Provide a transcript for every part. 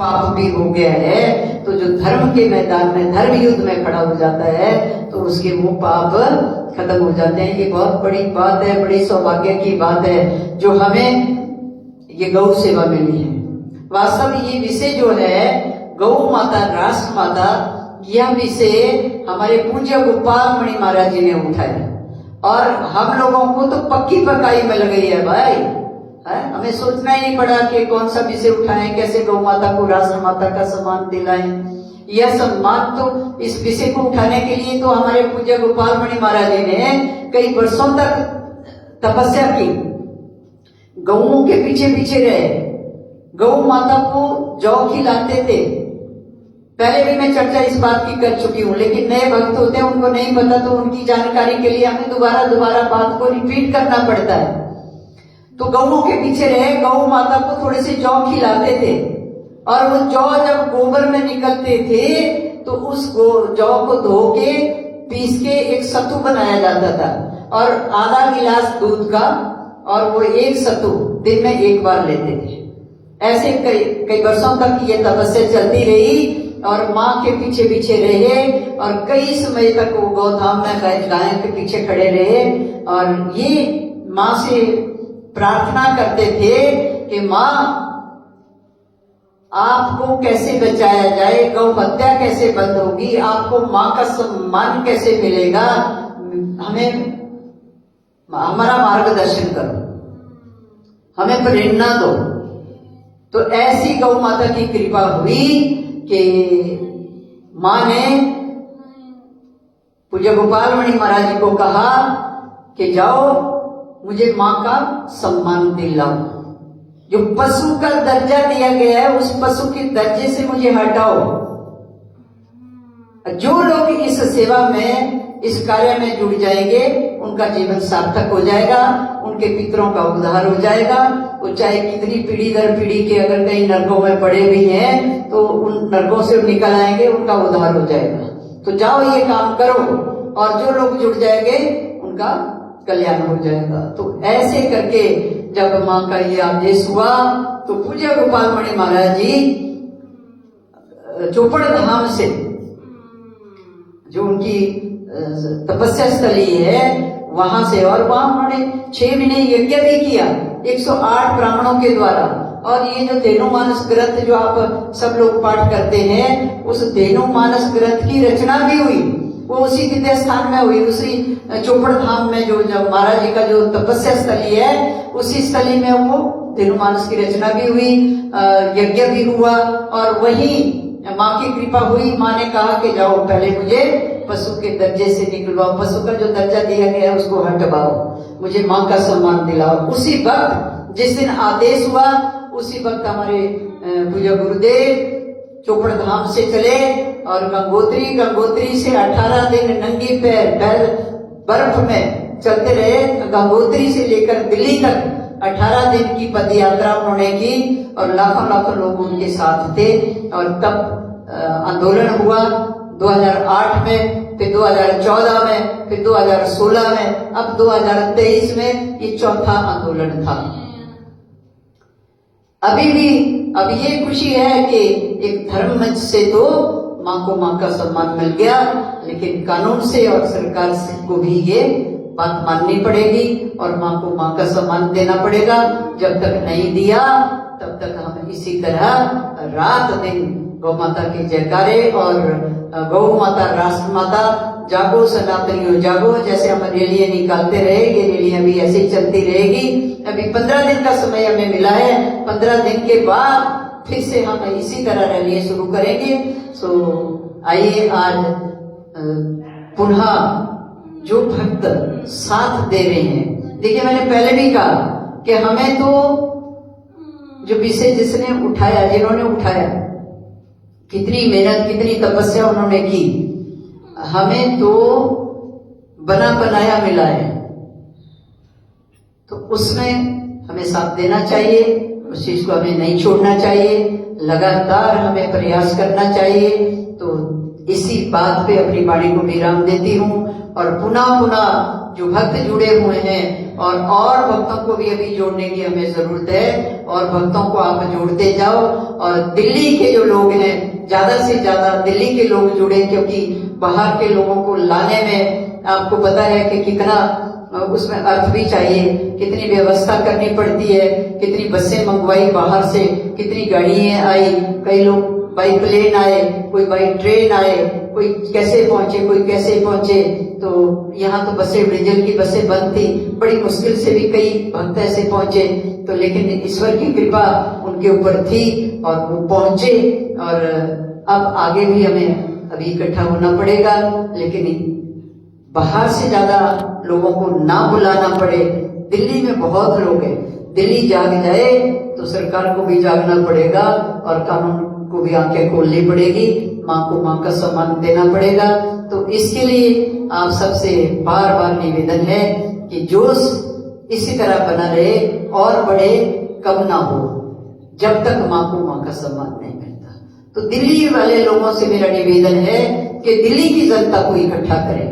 पाप भी हो गया है तो जो धर्म के मैदान में धर्म युद्ध में खड़ा हो जाता है तो उसके वो पाप खत्म हो जाते हैं। ये बहुत बड़ी बात है, बड़ी सौभाग्य की बात है जो हमें ये गौ सेवा मिली है। वास्तव में ये विषय जो है गौ माता, राष्ट्र माता, यह विषय हमारे पूज्य गोपाल मणि महाराज जी ने उठाया और हम लोगों को तो पक्की पकाई में लग गई है भाई। हमें सोचना ही नहीं पड़ा कि कौन सा विषय उठाएं, कैसे गौ माता को राष्ट्र माता का सम्मान दिलाएं। यह सम्मान तो इस विषय को उठाने के लिए तो हमारे पूज्य गोपाल मणि महाराज जी ने कई वर्षों तक तपस्या की, गौओं के पीछे पीछे रहे, गौ माता को जौ खिलाते थे। पहले भी मैं चर्चा इस बात की कर चुकी हूँ, लेकिन नए भक्त होते हैं उनको नहीं पता तो उनकी जानकारी के लिए हमें दोबारा बात को रिपीट करना पड़ता है। तो गौओं के पीछे रहे, गौ माता को थोड़े से जौ खिलाते थे और वो जौ जब गोबर में निकलते थे तो उस जौ को धो के पीस के एक सत्तू बनाया जाता था और आधा गिलास दूध का, और वो एक सत्तू दिन में एक बार लेते थे। ऐसे कई वर्षों तक ये तपस्या चलती रही और माँ के पीछे पीछे रहे और कई समय तक वो गौधाम में गाय के पीछे खड़े रहे और ये माँ से प्रार्थना करते थे कि माँ आपको कैसे बचाया जाए, गौ हत्या कैसे बंद होगी, आपको माँ का सम्मान कैसे मिलेगा, हमें हमारा मार्गदर्शन करो, हमें प्रेरणा दो। तो ऐसी गौ माता की कृपा हुई कि माँ ने पूज्य गोपाल मणि महाराज जी को कहा कि जाओ मुझे माँ का सम्मान दिलाओ, जो पशु का दर्जा दिया गया है उस पशु के दर्जे से मुझे हटाओ। जो लोग इस सेवा में, इस कार्य में जुड़ जाएंगे उनका जीवन सार्थक हो जाएगा, उनके पितरों का उद्धार हो जाएगा। वो चाहे कितनी पीढ़ी दर पीढ़ी के अगर कई नरकों में पड़े भी हैं तो उन नरकों से निकल आएंगे, उनका उद्धार हो जाएगा। तो जाओ ये काम करो और जो लोग जुड़ जाएंगे उनका कल्याण हो जाएगा। तो ऐसे करके जब माँ का ये आदेश हुआ तो पूज्य गोपाल मणि महाराज जी चोपड़ धाम से, जो उनकी तपस्या स्थली है, वहां से, और वहां उन्होंने 6 महीने यज्ञ भी किया 108 ब्राह्मणों के द्वारा। और ये जो धेनुमानस ग्रंथ जो आप सब लोग पाठ करते हैं, उस धेनुमानस ग्रंथ की रचना भी हुई, वो उसी विद्या स्थान में हुई, उसी चोपड़ धाम में, जो जब महाराज जी का जो तपस्या स्थली है उसी स्थली में वो धेनुमानस की रचना भी हुई, यज्ञ भी हुआ और वही माँ की कृपा हुई। माँ ने कहा कि जाओ पहले मुझे पशु के दर्जे से निकलवाओ, पशु का जो दर्जा दिया गया है उसको हटवाओ, मुझे माँ का सम्मान दिलाओ। उसी वक्त जिस दिन आदेश हुआ उसी वक्त हमारे पूज्य गुरुदेव चोपड़ धाम से चले और गंगोत्री से 18 दिन नंगे पैर बर्फ में चलते रहे। गंगोत्री से लेकर दिल्ली तक 18 दिन की पद यात्रा उन्होंने की और लाखों लोग उनके साथ थे। और तब आंदोलन हुआ 2008 में, फिर 2014 में, फिर 2016 में, अब 2023 में ये चौथा आंदोलन था। अभी भी अब ये खुशी है कि एक धर्म मंच से तो माँ को माँ का सम्मान मिल गया, लेकिन कानून से और सरकार से को भी ये बात माननी पड़ेगी और माँ को माँ का सम्मान देना पड़ेगा। जब तक नहीं दिया तब तक हम इसी तरह रात दिन गौ माता के जयकारे और गौ माता, राष्ट्र माता, जागो सनातनियों जागो, जैसे हम रैलियां निकालते रहे, ये रैलियां भी ऐसे ही चलती रहेगी। अभी 15 दिन का समय हमें मिला है, 15 दिन के बाद फिर से हम इसी तरह रैलियां शुरू करेंगे। सो आइए आज पुनः जो भक्त साथ दे रहे हैं, देखिए मैंने पहले भी कहा कि हमें तो जो विषय जिसने उठाया, जिन्होंने उठाया, कितनी मेहनत, कितनी तपस्या उन्होंने की, हमें तो बना बनाया मिला है, तो उसमें हमें साथ देना चाहिए, उस चीज को हमें नहीं छोड़ना चाहिए, लगातार हमें प्रयास करना चाहिए। तो इसी बात पे अपनी वाणी को विराम देती हूँ और पुनः जो भक्त जुड़े हुए हैं और भक्तों को भी अभी जोड़ने की हमें जरूरत है, और भक्तों को आप जोड़ते जाओ। और दिल्ली के जो लोग हैं, ज्यादा से ज्यादा दिल्ली के लोग जुड़े, क्योंकि बाहर के लोगों को लाने में आपको पता है कि कितना उसमें अर्थ भी चाहिए, कितनी व्यवस्था करनी पड़ती है, कितनी बसें मंगवाई बाहर से, कितनी गाड़ियां आई, कई लोग बाई प्लेन आए, कोई बाई ट्रेन आए, कोई कैसे पहुंचे, कोई कैसे पहुंचे। तो यहाँ तो बसें, डीजल की बसें बंद थी, बड़ी मुश्किल से भी कई भक्त ऐसे पहुंचे। तो लेकिन ईश्वर की कृपा उनके ऊपर थी और वो पहुंचे। और अब आगे भी हमें अभी इकट्ठा होना पड़ेगा, लेकिन बाहर से ज्यादा लोगों को ना बुलाना पड़े। दिल्ली में बहुत लोग हैं, दिल्ली जाग जाए तो सरकार को भी जागना पड़ेगा और कानून को भी आंखें खोलनी पड़ेगी, माँ को माँ का सम्मान देना पड़ेगा। तो इसके लिए आप सबसे बार बार निवेदन है कि जोश इसी तरह बना रहे और बढ़े, कम ना हो, जब तक माँ को माँ का सम्मान नहीं मिलता। तो दिल्ली वाले लोगों से मेरा निवेदन है कि दिल्ली की जनता को इकट्ठा करें।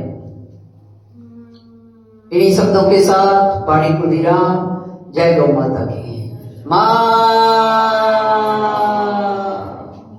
इन्हीं शब्दों के साथ वाणी को विराम। जय गौ माता की। माँ